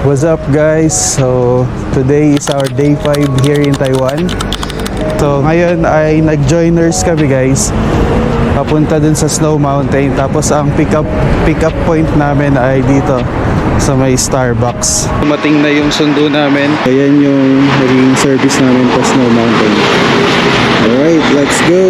What's up guys? So today is our day 5 here in Taiwan. So ngayon ay nag-joiners kami guys. Papunta dun sa Snow Mountain. Tapos ang pick up point namin ay dito sa may Starbucks. Dumating na yung sundo namin. Ayan yung naging service namin sa Snow Mountain. Alright, let's go!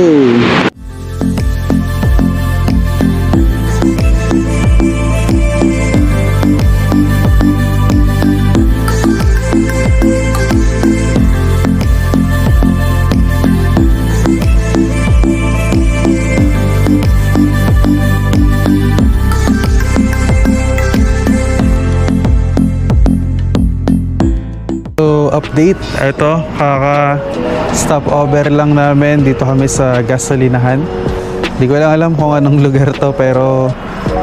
Update, ito kaka stop over lang namin. Dito kami sa gasolinahan. Hindi ko lang alam kung anong lugar to, pero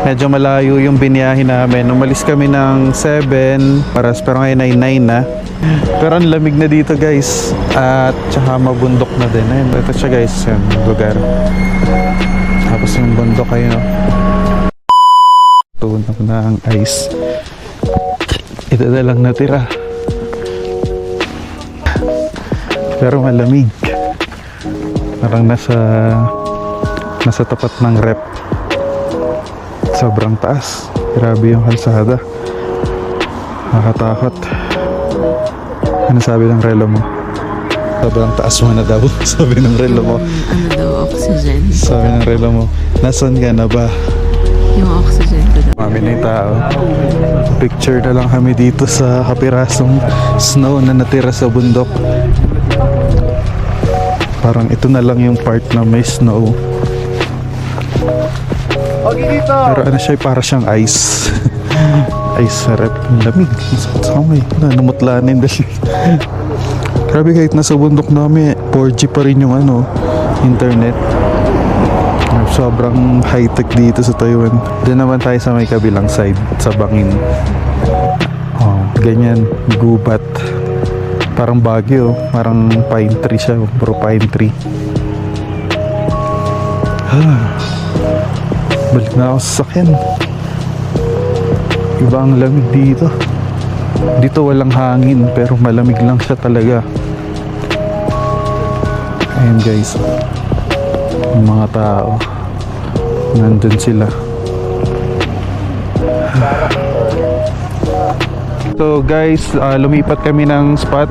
medyo malayo yung biniyahin namin. Umalis kami ng 7 pero ngayon ay 9 na. Pero ang lamig na dito guys, at tsaka mabundok na din. Ayun, ito siya guys, yung lugar. Tapos yung bundok kayo, no? Tunog na ang ice. Ito na lang natira, pero malamig. Parang nasa tapat ng rep. Sobrang taas. Grabe yung kalsada. Nakakatakot. Ano sabi ng relo mo? Sobrang taas mo na daw. Sabi ng relo mo. Ano daw, oxygen. Sabi ng relo mo, nasan ka na ba? Yung oxygen ko daw. Kami na yung tao. Picture na lang kami dito sa kapirasong snow na natira sa bundok. Parang ito na lang yung part na may snow. Pero ano siya, para siyang ice. Ice sa rep. Lamig. Masakit sa kamay. Namutla na yung dali. Grabe, kahit nasa bundok namin, 4G pa rin yung internet. Sobrang high-tech dito sa Taiwan. Diyan naman tayo sa may kabilang side, sa Bangin. Oh, ganyan, gubat. Parang Baguio, parang pine tree siya, puro pine tree. Balik na ako sa sasakyan. Iba ang lamig dito. Dito walang hangin, pero malamig lang siya talaga. Ayan guys, yung mga tao, nandun sila. So guys, lumipat kami ng spot.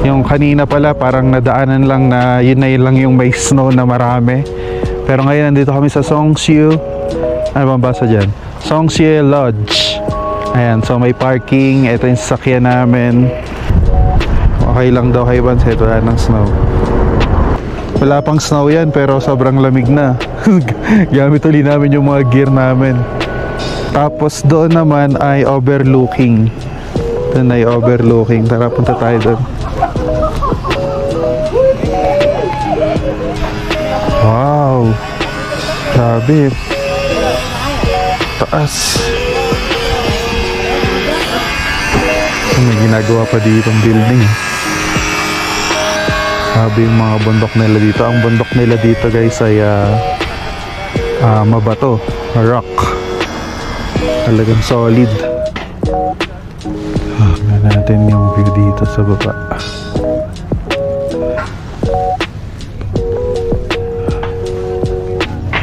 Yung kanina pala parang nadaanan lang na yun lang yung may snow na marami. Pero ngayon nandito kami sa Songxiu. Ano bang basa dyan? Songxiu Lodge. Ayan, so may parking. Ito yung sasakyan namin. Okay lang daw kay Vance, ito wala ng snow. Wala pang snow yan, pero sobrang lamig na. Gamit ulit namin yung mga gear namin. Tapos doon naman ay overlooking. Doon ay overlooking. Tara, punta tayo doon. Wow! Grabe. Taas. May ginagawa pa ditong building. Sabi yung mga bundok nila dito. Ang bundok nila dito guys ay mabato, rock. Talagang solid. Tingnan natin yung view dito sa baba.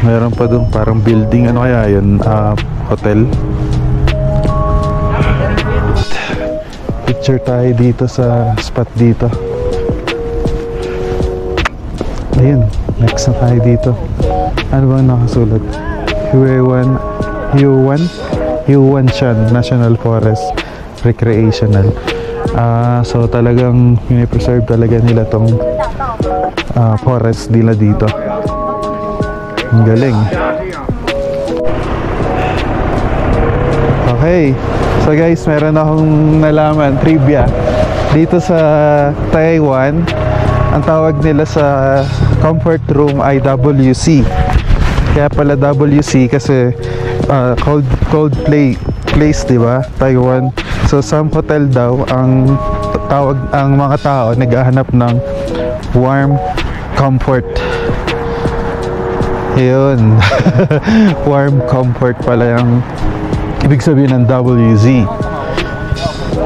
Meron pa dun parang building. Ano kaya yun? Hotel. Picture tayo dito sa spot dito. Ayun, next na tayo dito. Ano bang nakasulat? Huanshan National Forest Recreational. So talagang preserve talaga nila tong forest nila dito. Ang galing. Okay, so guys, meron akong nalaman, trivia. Dito sa Taiwan, ang tawag nila sa comfort room ay WC. Kaya pala WC kasi cold place, di ba? Taiwan. So some hotel daw ang mga tao naghahanap ng warm comfort. Yun. Warm comfort pala yung ibig sabihin ng WZ.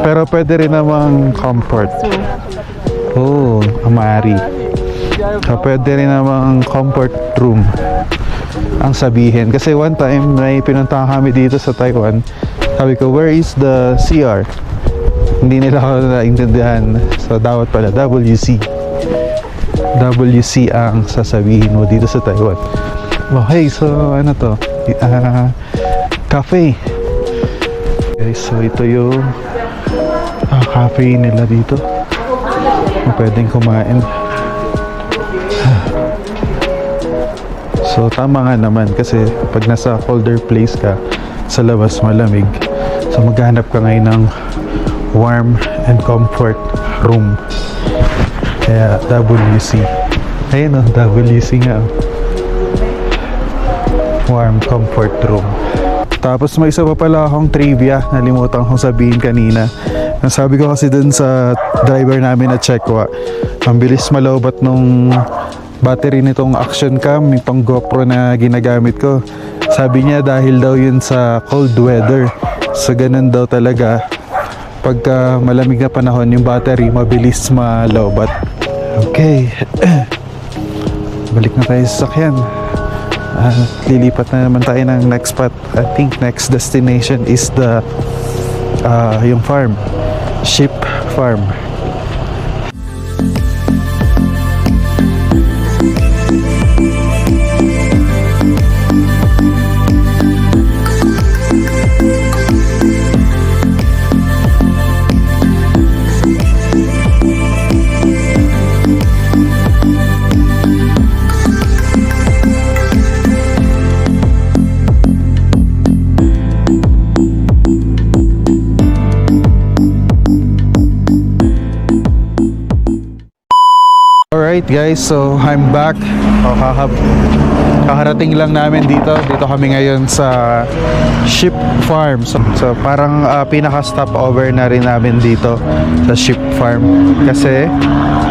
Pero pwede rin namang comfort. Oh, amari. So, pwede rin namang comfort room ang sabihin. Kasi one time, may pinuntahan kami dito sa Taiwan. Sabi ko, where is the CR? Hindi nila ako naintindihan. So, dapat pala WC. WC ang sasabihin mo dito sa Taiwan. Okay, so ano to? Cafe. Okay, so ito yung cafe nila dito. Pwedeng kumain. So tama nga naman kasi pag nasa colder place ka, sa labas malamig. So maghanap ka ngayon ng warm and comfort room. Kaya WC. Ayun o, WC nga. Warm comfort room. Tapos may isa pa pala akong trivia, nalimutan kong sabihin kanina. Nasabi ko kasi dun sa driver namin na Chekwa, ang bilis malawbat nung battery nitong action cam, yung pang GoPro na ginagamit ko. Sabi niya dahil daw yun sa cold weather. So ganun daw talaga. Pagka malamig na panahon, yung battery mabilis malawbat. Okay. Balik na tayo sa sakyan. Lilipat na naman tayo ng next spot. I think next destination is the yung farm. Sheep farm. Alright guys, so I'm back. Kakarating lang namin dito. Dito kami ngayon sa sheep farm. So parang pinaka-stopover na rin namin dito sa sheep farm. Kasi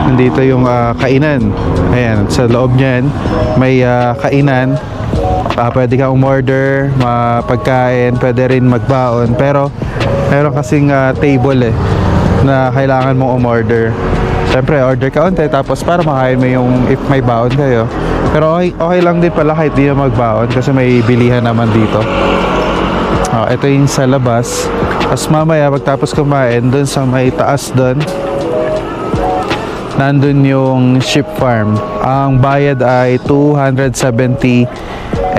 nandito yung kainan. Ayan, sa loob niyan may kainan. Pwede kang umorder, mapagkain, pwede rin magbaon. Pero meron kasing table na kailangan mong umorder. Siyempre, order ka onte tapos para makain mo yung if may baon kayo. Pero okay lang din pala kahit di na magbaon kasi may bilihan naman dito. Ito yung sa labas. Tapos mamaya pagtapos kumain, dun sa may taas dun, nandun yung sheep farm. Ang bayad ay 270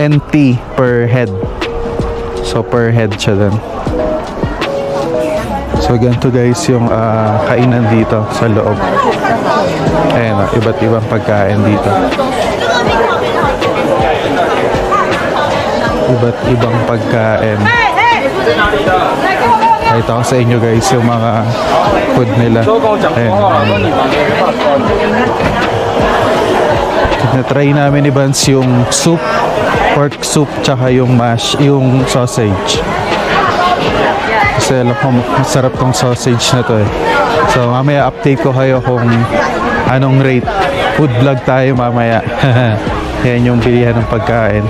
NT per head. So per head siya dun. So ganito guys yung kainan dito sa loob. Ayan o, iba't ibang pagkain dito. Iba't ibang pagkain. Pakita ko sa inyo guys yung mga food nila. Ayan. Na-try namin ni Vance yung soup, pork soup, tsaka yung mash, yung sausage. Kasi alam ko masarap tong sausage na to So mamaya update ko kayo kung anong rate. Food vlog tayo mamaya. Yan yung bilihan ng pagkain.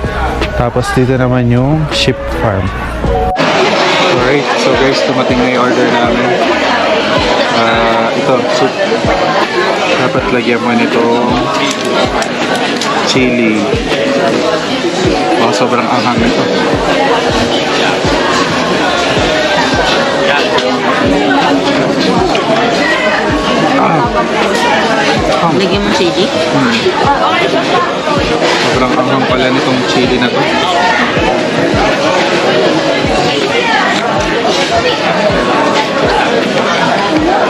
Tapos dito naman yung sheep farm. Alright, so guys, tumating na yung order namin. Ito, soup. Dapat lagyan mo nitong chili. Baka sobrang anghang nito. Lagyan mo chili? Sobrang anghang pala nitong chili na to.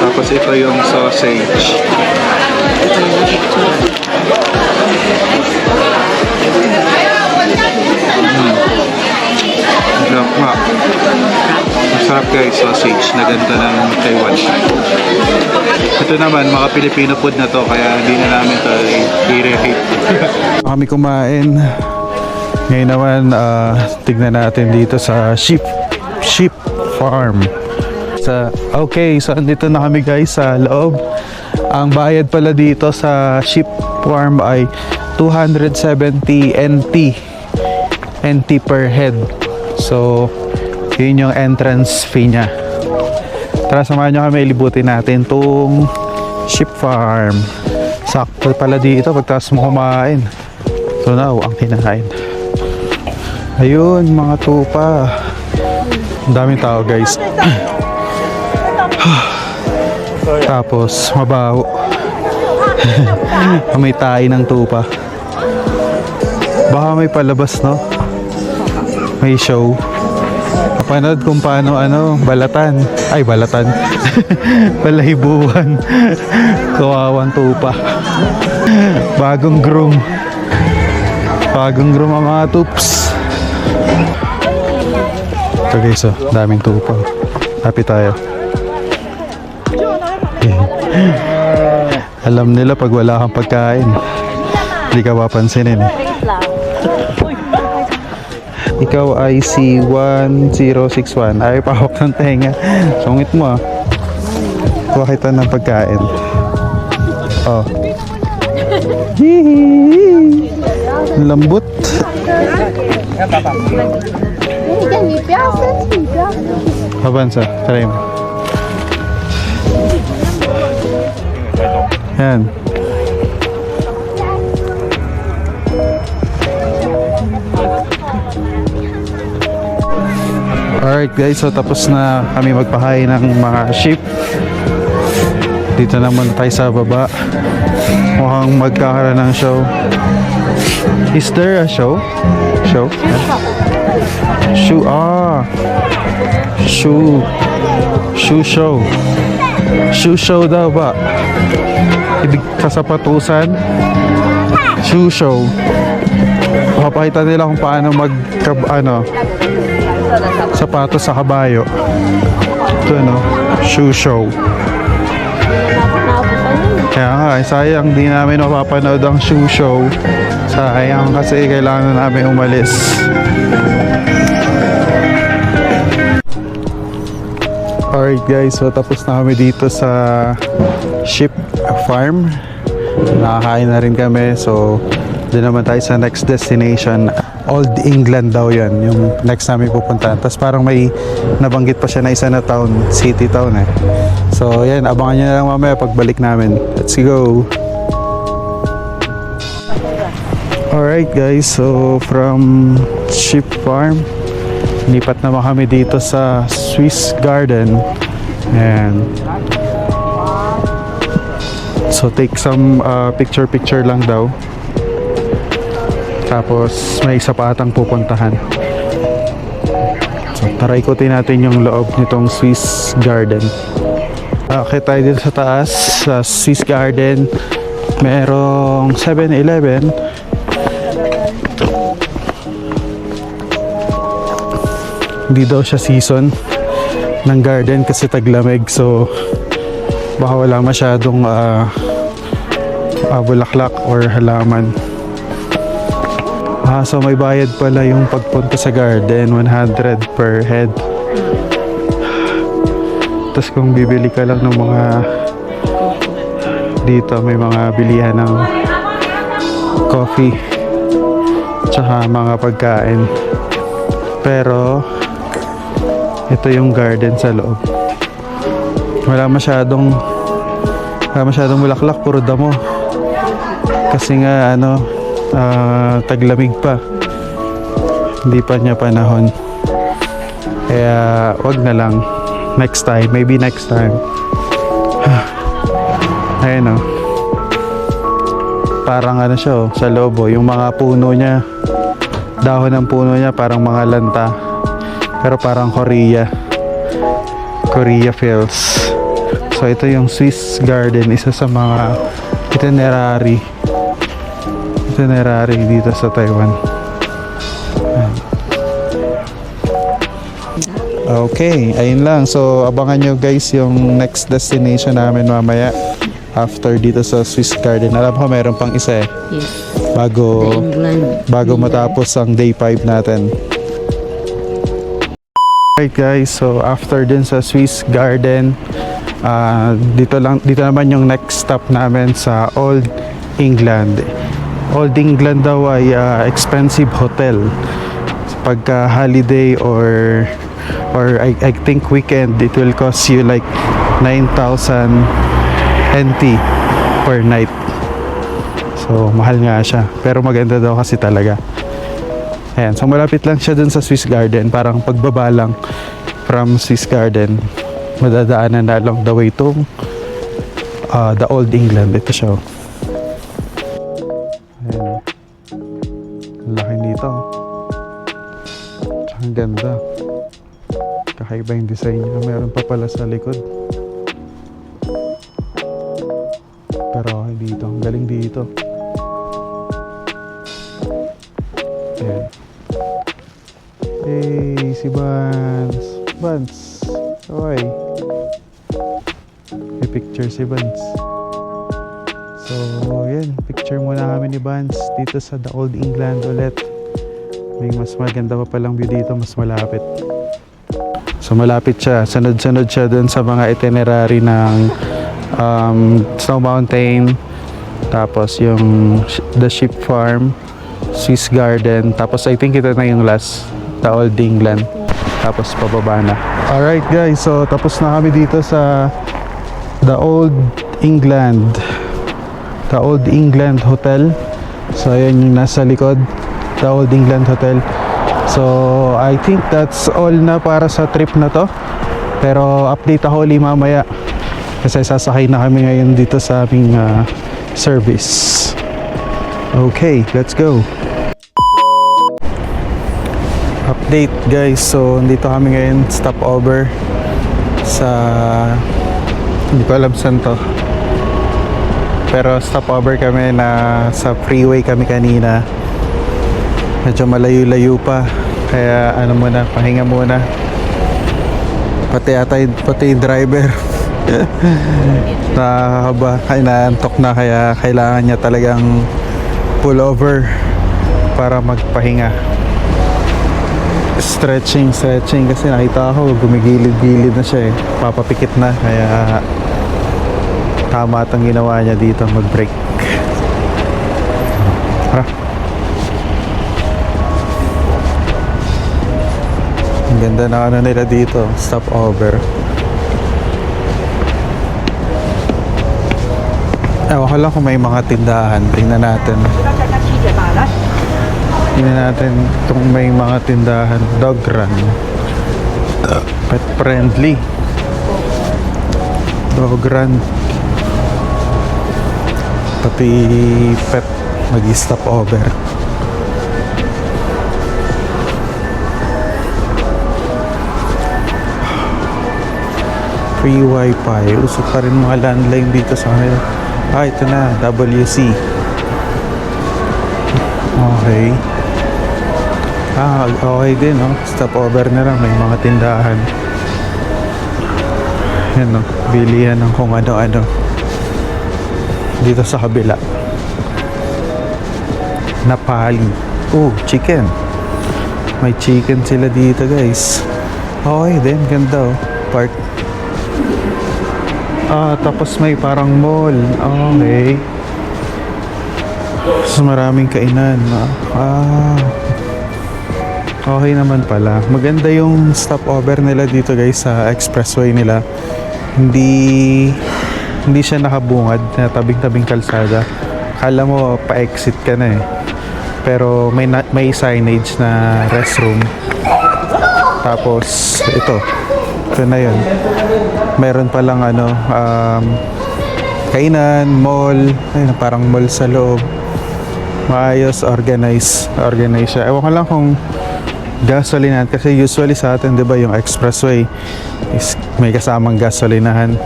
Tapos ito yung sausage. Masarap guys, sausage na ganda ng Taiwan. Ito naman, mga Filipino food na to, kaya hindi na namin ito i-rehate. Kami kumain. Ngayon naman, tignan natin dito sa sheep farm. Okay, so andito na kami guys sa loob. Ang bayad pala dito sa sheep farm ay 270 NT per head. So, yun yung entrance fee niya. Tara, samahan nyo kami, ilibutin natin tong sheep farm. Sakto pala dito pagtas mo kumain. So now, ang kinain. Ayun, mga tupa. Ang daming tao, guys. Tapos, mabaho. May tahi ng tupa. Baka may palabas, no? May show. Kapanood kung paano, balatan. Ay, balatan. Palahibuan. Kawawang tupa. Bagong groom. Bagong groom ang mga tups. Ito guys, oh, daming tupa. Happy tayo. Alam nila pag wala kang pagkain, hindi ka papansinin eh. Ikaw ay si 1061. Ay, pahok ng tenga. Sungit mo ah. Kuha kita ng pagkain. Oh. Hihi. Lambot. Pabansa, try mo. Yan. Alright guys, so tapos na kami magpahay ng mga sheep. Dito naman tayo sa baba. Mukhang magkakaroon ng show. Is there a show? Show? Shoe, shoe. Shoe show. Shoe show daw ba? Ibig kasapatusan. Shoe show. Papakita nila kung paano sapatos sa kabayo. Ito no, shoe show. Kaya nga, sayang di namin mapapanood ang shoe show. Sayang kasi kailangan namin umalis. Alright guys, so tapos na kami dito sa sheep farm. Nakakain na rin kami, so doon naman tayo sa next destination. Old England daw yan, yung next namin pupuntahan. Tapos parang may nabanggit pa siya na isa na town, city town eh. So yan, abangan nyo na lang mamaya pagbalik namin. Let's go! Alright guys, so from sheep farm, lipat naman kami dito sa Swiss Garden. And so take some picture lang daw. Tapos may isa pa atang pupuntahan. So tara, ikutin natin yung loob nitong Swiss Garden. Okay, tayo dito sa taas sa Swiss Garden. Merong 7-Eleven. Hindi daw siya season ng garden kasi taglamig, so baka wala masyadong bulaklak or halaman. So may bayad pala yung pagpunta sa garden, 100 per head. Tapos kung bibili ka lang ng mga dito, may mga bilihan ng coffee tsaka mga pagkain. Pero ito yung garden sa loob. Wala masyadong bulaklak, puro damo. Kasi nga taglamig pa. Hindi pa niya panahon. Kaya wag na lang. Next time, maybe next time. Ayun parang siya sa loob yung mga puno niya, dahon ng puno niya parang mga lanta. Pero parang Korea feels. So ito yung Swiss Garden, isa sa mga itinerary dito sa Taiwan. Okay, ayun lang. So abangan nyo guys yung next destination namin mamaya after dito sa Swiss Garden. Alam ko meron pang isa eh. Yes. Bago matapos ang day 5 natin. Alright guys, so after din sa Swiss Garden, dito naman yung next stop namin sa Old England. Old England daw ay expensive hotel. Pagka holiday or or I think weekend, it will cost you like 9,000 NT per night. So mahal nga siya, pero maganda daw kasi talaga. Ayan, so malapit lang siya dun sa Swiss Garden, parang pagbaba lang from Swiss Garden, madadaanan na along the way to the Old England. Ito siya. Ayan. Ang laki nito. Ang ganda. Kakaiba yung design niya. Meron pa pala sa likod. Pero okay dito. Ang galing dito. Ayan. Hey, si Vance. Vance. Okay. May picture si Vance. So, yan. Picture muna kami ni Vance dito sa The Old England ulit. May mas maganda pa palang view dito, mas malapit. So malapit siya, sunod-sunod siya dun sa mga itinerary ng Snow Mountain, tapos yung The Sheep Farm, Swiss Garden, tapos I think ito na yung last, The Old England, tapos pababa na. Alright guys, so tapos na kami dito sa The Old England, The Old England Hotel. So ayan yung nasa likod, The Old England Hotel. So I think that's all na para sa trip na to. Pero update ako ulit mamaya kasi sasakay na kami ngayon dito sa aming service. Okay, let's go. Update guys, so dito kami ngayon, stopover sa, hindi ko alam saan to, pero stopover kami na sa freeway kami kanina. Medyo malayo-layo pa, kaya ano muna, pahinga muna. Pati yung driver nakakaba, inaantok na, kaya kailangan niya talagang pull over para magpahinga. Stretching kasi nakita ako gumigilid-gilid na siya eh, papapikit na, kaya tama itong ginawa niya dito, mag-brake. Tara. Ang ganda na ano nila dito, stopover. Ewan ko lang kung may mga tindahan. Tingnan natin. Tingnan natin kung may mga tindahan. Dog run. Pet friendly. Dog run. Pati pet mag-stopover. Free wifi. Usok pa rin mga landline dito sa kanila. Ito na, WC. Okay. Okay din, no? Stopover na lang, may mga tindahan. Yan, no? Bilihan ng kung ano-ano. Dito sa kabila. Napali. Chicken. May chicken sila dito, guys. Okay din, ganda, oh. Park. Tapos may parang mall. Okay. So maraming kainan. Okay naman pala. Maganda yung stopover nila dito guys sa expressway nila. Hindi siya nakabungad na tabing-tabing kalsada. Kala mo pa-exit ka na eh. Pero may signage na restroom. Tapos ito na yun. Meron palang kainan, mall. Ayun, parang mall sa loob. Maayos, organize siya. Ewan ko lang kung gasolinahan, kasi usually sa atin, di ba, yung expressway is may kasamang gasolinahan.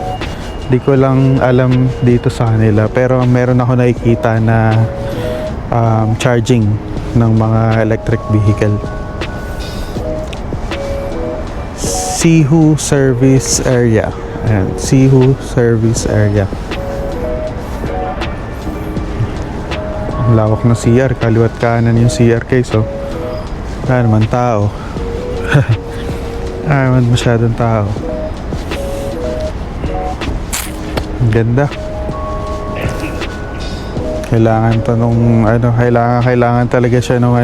Di ko lang alam dito sa kanila, pero meron ako nakikita na charging ng mga electric vehicle. Sihu Service Area. Ayan, Sihu Service Area. Ang lawak na CR, kaliwat kanan yung CR case, oh. Wala naman tao. Wala naman masyadong tao. Ang ganda. Kailangan pa nung kailangan talaga siya nung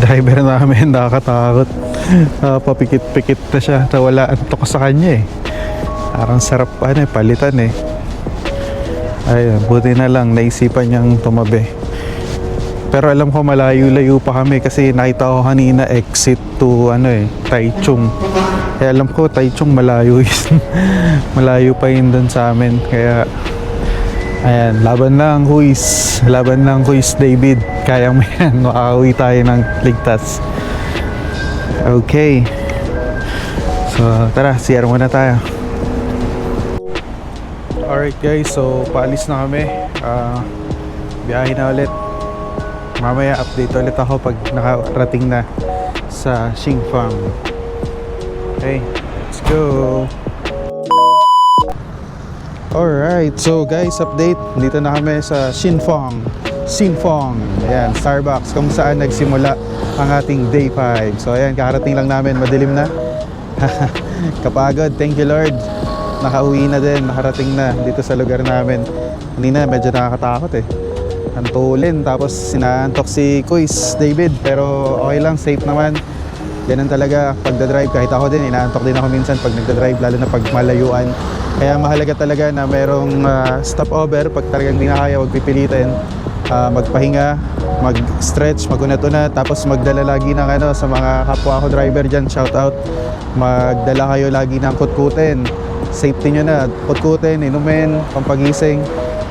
driver namin, nakakatakot. Papikit-pikit na siya. Nawala ang toko sa kanya eh. Parang sarap palitan eh. Ayun, buti na lang naisipan niyang tumabi. Pero alam ko malayo-layo pa kami kasi nakita ko kanina exit to Taichung. Kaya alam ko Taichung malayo yun. Malayo pa yun doon sa amin. Kaya ayan, laban lang Huis. Laban lang Huis David. Kaya mo yan, makakauwi tayo ng ligtas. Okay. So tara, CR muna tayo. Alright guys, so paalis na kami. Biyahe na ulit. Mamaya update ulit ako pag nakarating na sa Xingfang. Okay, let's go. Alright, so guys, update. Dito na kami sa Xingfang. Ayan, Starbucks, kung saan nagsimula ang ating day 5. So ayan, kakarating lang namin, madilim na. Kapagod, thank you Lord. Nakauwi na din, nakarating na dito sa lugar namin. Kanina medyo nakakatakot eh. Antulin, tapos sinaantok si Kuis David, pero okay lang, safe naman. Ganun talaga pagdadrive, kahit ako din, inaantok din ako minsan pag nagdadrive, lalo na pag malayuan. Kaya mahalaga talaga na merong stopover pag talagang di na kaya, huwag pipilitin. Magpahinga, mag-stretch, mag-unat-unat, tapos magdala lagi ng sa mga kapwa ko driver dyan, shout out. Magdala kayo lagi ng kutkutin. Safety nyo na, kutkutin, inumin, pampagising,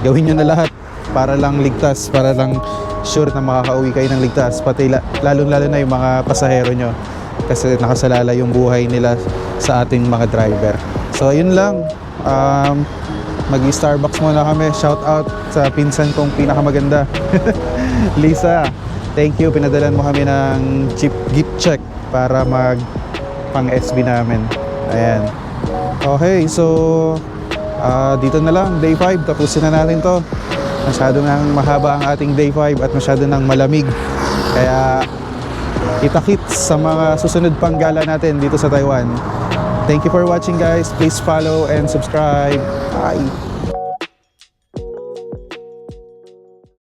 gawin nyo na lahat para lang ligtas, para lang sure na makakauwi kayo ng ligtas, pati lalong-lalo na yung mga pasahero nyo kasi nakasalala yung buhay nila sa ating mga driver. So yun lang, mag-Starbucks muna kami. Shout out sa pinsan kong pinakamaganda Lisa, thank you, pinadalan mo kami ng cheap gift check para mag pang SB namin. Ayan. Okay, so dito na lang, day 5, tapusin na natin to. Masyado nang mahaba ang ating day 5 at masyado nang malamig. Kaya kita-kits sa mga susunod pang gala natin dito sa Taiwan. Thank you for watching guys. Please follow and subscribe. Bye!